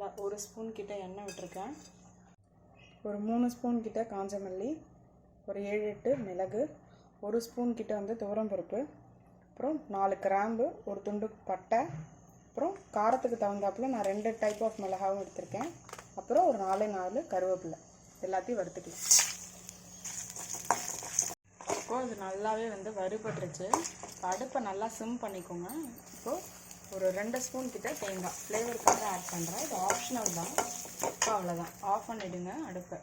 நல்லா 1 ஸ்பூன் கிட்ட எண்ணெய் விட்டுருக்கேன். ஒரு 3 ஸ்பூன் கிட்ட காஞ்ச மல்லி, ஒரு 7-8 மிளகு, 1 ஸ்பூன் கிட்ட வந்து துவரம்பருப்பு, அப்புறம் 4 கிராம்பு, ஒரு துண்டு பட்டை, அப்புறம் காரத்துக்கு தகுந்தாப்புல நான் 2 டைப் ஆஃப் மிளகாவும் எடுத்திருக்கேன். அப்புறம் ஒரு 4 கருவேப்பிலை எல்லாத்தையும் வறுத்துக்கலாம். இப்போது இது நல்லாவே வந்து வறுபட்டுருச்சு. அடுப்பை நல்லா சிம் பண்ணிக்கோங்க. இப்போது ஒரு 2 ஸ்பூன் கிட்ட தேங்காய் ஃப்ளேவருக்காக ஆட் பண்ணுறேன். இது ஆப்ஷனல் தான். இப்போ அவ்வளோதான், ஆஃப் பண்ணிவிடுங்க அடுப்பை.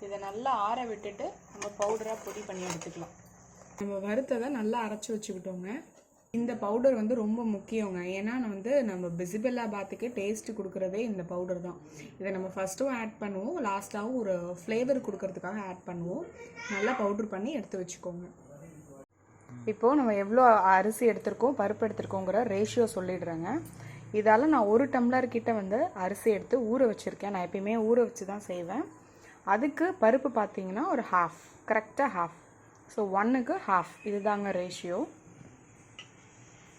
இதை நல்லா ஆற விட்டுட்டு நம்ம பவுடராக பொடி பண்ணி எடுத்துக்கலாம். நம்ம வறுத்ததை நல்லா அரைச்சி வச்சுக்கிட்டோங்க. இந்த பவுடர் வந்து ரொம்ப முக்கியங்க. ஏன்னா நம்ம பிசிபெல்லாபாத்துக்கு டேஸ்ட் கொடுக்குறதே இந்த பவுடர் தான். இதை நம்ம ஃபஸ்ட்டும் ஆட் பண்ணுவோம், லாஸ்ட்டாகவும் ஒரு ஃப்ளேவர் கொடுக்கறதுக்காக ஆட் பண்ணுவோம். நல்லா பவுடர் பண்ணி எடுத்து வச்சுக்கோங்க. இப்போது நம்ம எவ்வளோ அரிசி எடுத்திருக்கோம், பருப்பு எடுத்திருக்கோங்கிற ரேஷியோ சொல்லிடுறேங்க. இதால் நான் 1 டம்ளர் கிட்ட வந்து அரிசி எடுத்து ஊற வச்சுருக்கேன். நான் எப்பயுமே ஊற வச்சு தான் செய்வேன். அதுக்கு பருப்பு பார்த்தீங்கன்னா ஒரு ஹாஃப், கரெக்டாக ஹாஃப். ஸோ 1க்கு half, இதுதாங்க ரேஷியோ.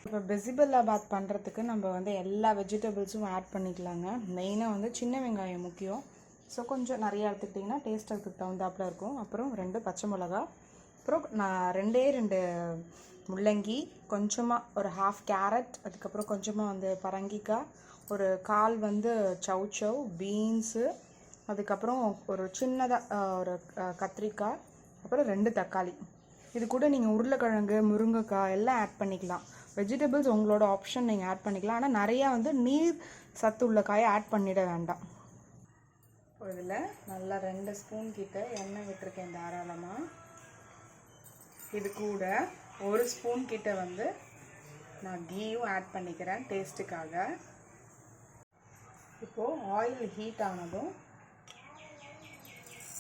இப்போ பிசிபெல்லாபாத் பண்ணுறதுக்கு நம்ம வந்து எல்லா வெஜிடபிள்ஸும் ஆட் பண்ணிக்கலாங்க. மெயினாக வந்து சின்ன வெங்காயம் முக்கியம். ஸோ கொஞ்சம் நிறையா எடுத்துக்கிட்டிங்கன்னா டேஸ்ட் அதுக்கு தகுந்தாப்பில் இருக்கும். அப்புறம் 2 பச்சை மிளகா, அப்புறம் நான் 2 முள்ளங்கி, கொஞ்சமாக ஒரு half கேரட், அதுக்கப்புறம் கொஞ்சமாக வந்து பரங்கிக்காய், ஒரு 1/4 வந்து சௌச்சவ், பீன்ஸு, அதுக்கப்புறம் ஒரு சின்னதாக ஒரு கத்திரிக்காய், அப்புறம் 2 தக்காளி. இது கூட நீங்கள் உருளைக்கிழங்கு, முருங்கைக்காய் எல்லாம் ஆட் பண்ணிக்கலாம். வெஜிடபிள்ஸ் உங்களோட ஆப்ஷன், நீங்கள் ஆட் பண்ணிக்கலாம். ஆனால் நிறையா வந்து நீர் சத்து உள்ள காயை ஆட் பண்ணிட வேண்டாம். இதில் நல்லா 2 ஸ்பூன் கிட்ட எண்ணெய் விட்டுருக்கேன் தாராளமாக. இது கூட 1 ஸ்பூன் கிட்ட வந்து நான் கீயும் ஆட் பண்ணிக்கிறேன் டேஸ்ட்டுக்காக. இப்போது ஆயில் ஹீட் ஆனதும்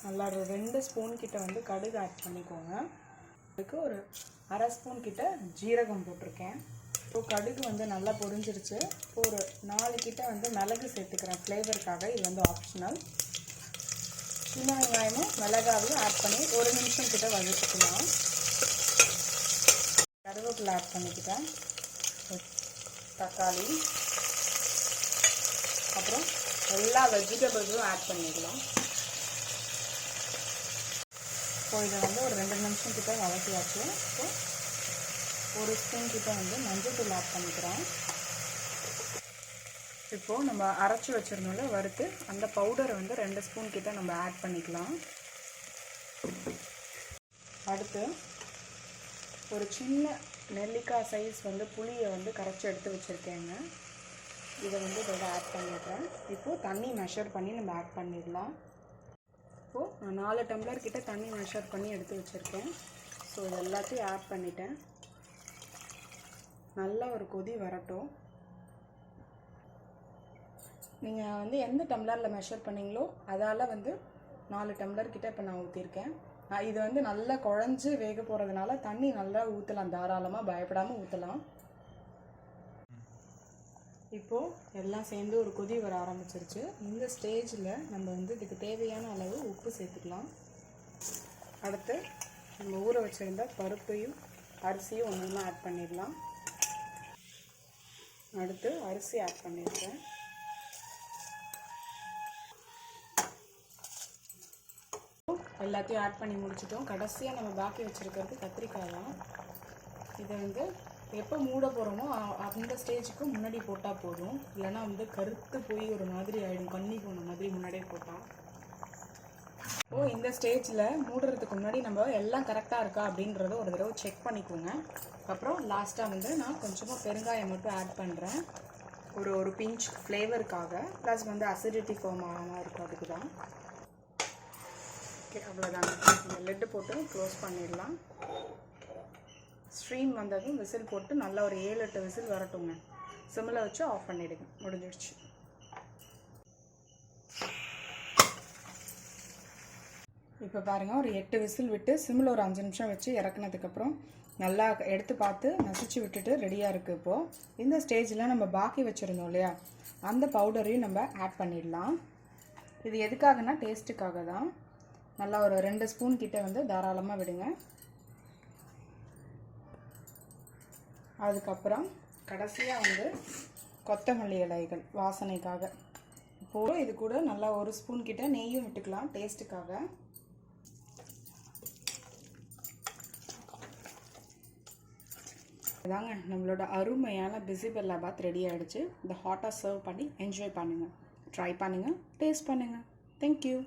நல்லா ஒரு 2 ஸ்பூன் கிட்ட வந்து கடுகு ஆட் பண்ணிக்கோங்க. அதுக்கு ஒரு 1/2 ஸ்பூன் கிட்ட ஜீரகம் போட்டிருக்கேன். இப்போ கடுகு வந்து நல்லா பொரிஞ்சிருச்சு. இப்போ ஒரு 4 கிட்ட வந்து மிளகு சேர்த்துக்கிறேன் ஃப்ளேவருக்காக. இது வந்து ஆப்ஷனல். சின்ன வெங்காயமும் மிளகாவையும் ஆட் பண்ணி 1 நிமிஷம் கிட்ட வதக்கிக்கலாம். கருவேப்பிலை ஆட் பண்ணிக்கிட்டேன், தக்காளி, அப்புறம் எல்லா வெஜிடபிள்ஸும் ஆட் பண்ணிக்கலாம். இப்போ இதை வந்து ஒரு 2 நிமிஷம் கிட்ட வதக்கியாச்சு. இப்போ 1 ஸ்பூன் கிட்ட வந்து மஞ்சள் ஆட் பண்ணிக்கிறேன். இப்போது நம்ம அரைச்சி வச்சிருந்தோம்ல வறுத்து, அந்த பவுடரை வந்து 2 ஸ்பூன் கிட்ட நம்ம ஆட் பண்ணிக்கலாம். அடுத்து ஒரு சின்ன நெல்லிக்காய் சைஸ் வந்து புளியை வந்து கரைச்சி எடுத்து வச்சுருக்கேங்க. இதை வந்து இதோட ஆட் பண்ணிடுறேன். இப்போது தண்ணி மெஷர் பண்ணி நம்ம ஆட் பண்ணிடலாம். இப்போது நான் 4 டம்ளர் கிட்ட தண்ணி மெஷர் பண்ணி எடுத்து வச்சுருக்கேன். ஸோ இது எல்லாத்தையும் ஆட் பண்ணிட்டேன். நல்லா ஒரு கொதி வரட்டும். நீங்கள் வந்து எந்த டம்ளரில் மெஷர் பண்ணிங்களோ அதால் வந்து 4 டம்ளர் கிட்ட இப்போ நான் ஊற்றிருக்கேன். இது வந்து நல்லா குழஞ்சி வேக போகிறதுனால தண்ணி நல்லா ஊற்றலாம், தாராளமாக பயப்படாமல் ஊற்றலாம். இப்போது எல்லாம் சேர்ந்து ஒரு கொதி வர ஆரம்பிச்சிருச்சு. இந்த ஸ்டேஜில் நம்ம வந்து இதுக்கு தேவையான அளவு உப்பு சேர்த்துக்கலாம். அடுத்து நம்ம ஊற வச்சுருந்த பருப்பையும் அரிசியும் ஒன்றுமா ஆட் பண்ணிடலாம். அடுத்து அரிசி ஆட் பண்ணிடுறேன். எல்லாத்தையும் ஆட் பண்ணி முடிச்சிட்டோம். கடைசியாக நம்ம பாக்கி வச்சுருக்கிறது கத்திரிக்காய் தான். இதை வந்து எப்போ மூட போகிறோமோ அந்த ஸ்டேஜுக்கு முன்னாடி போட்டால் போதும். இல்லைனா வந்து கருத்து போய் ஒரு மாதிரி ஆகிடும், கண்ணி போன மாதிரி முன்னாடியே போட்டால். இந்த ஸ்டேஜில் மூடுறதுக்கு முன்னாடி நம்ம எல்லாம் கரெக்டாக இருக்கா அப்படின்றத ஒரு தடவை செக் பண்ணிக்கோங்க. அப்புறம் லாஸ்ட்டாக வந்து நான் கொஞ்சமாக பெருங்காயம் மட்டும் ஆட் பண்ணுறேன், ஒரு பிஞ்ச் ஃப்ளேவருக்காக. ப்ளஸ் வந்து அசிடிட்டி ஃபார்ம் ஆகாமல் இருக்கும், அதுக்கு தான். ஓகே, அவ்வளோதாங்க. இந்த லெட்டு போட்டு க்ளோஸ் பண்ணிடலாம். ஸ்ட்ரீம் வந்ததும் விசில் போட்டு நல்லா ஒரு 7-8 விசில் வரட்டுங்க. சிம்மில் வச்சு ஆஃப் பண்ணிவிடுங்க. முடிஞ்சிடுச்சு. இப்போ பாருங்கள், ஒரு 8 விசில் விட்டு சிம்மில் ஒரு 5 நிமிஷம் வச்சு இறக்குனதுக்கப்புறம் நல்லா எடுத்து பார்த்து நசிச்சு விட்டுட்டு ரெடியாக இருக்குது. இப்போது இந்த ஸ்டேஜில் நம்ம பாக்கி வச்சுருந்தோம் இல்லையா, அந்த பவுடரையும் நம்ம ஆட் பண்ணிடலாம். இது எதுக்காகனா டேஸ்ட்டுக்காக தான். நல்லா ஒரு 2 ஸ்பூன் கிட்ட வந்து தாராளமாக விடுங்க. அதுக்கப்புறம் கடைசியாக வந்து கொத்தமல்லி இலைகள் வாசனைக்காக இப்போது இது கூட நல்லா 1 ஸ்பூன் கிட்ட நெய்யும் விட்டுக்கலாம் டேஸ்ட்டுக்காக. இதாங்க நம்மளோட அருமையான பிசிபெல்லாபாத் ரெடி ஆகிடுச்சு. இந்த ஹாட்டாக சர்வ் பண்ணி என்ஜாய் பண்ணுங்கள். ட்ரை பண்ணுங்கள், டேஸ்ட் பண்ணுங்கள். தேங்க்யூ.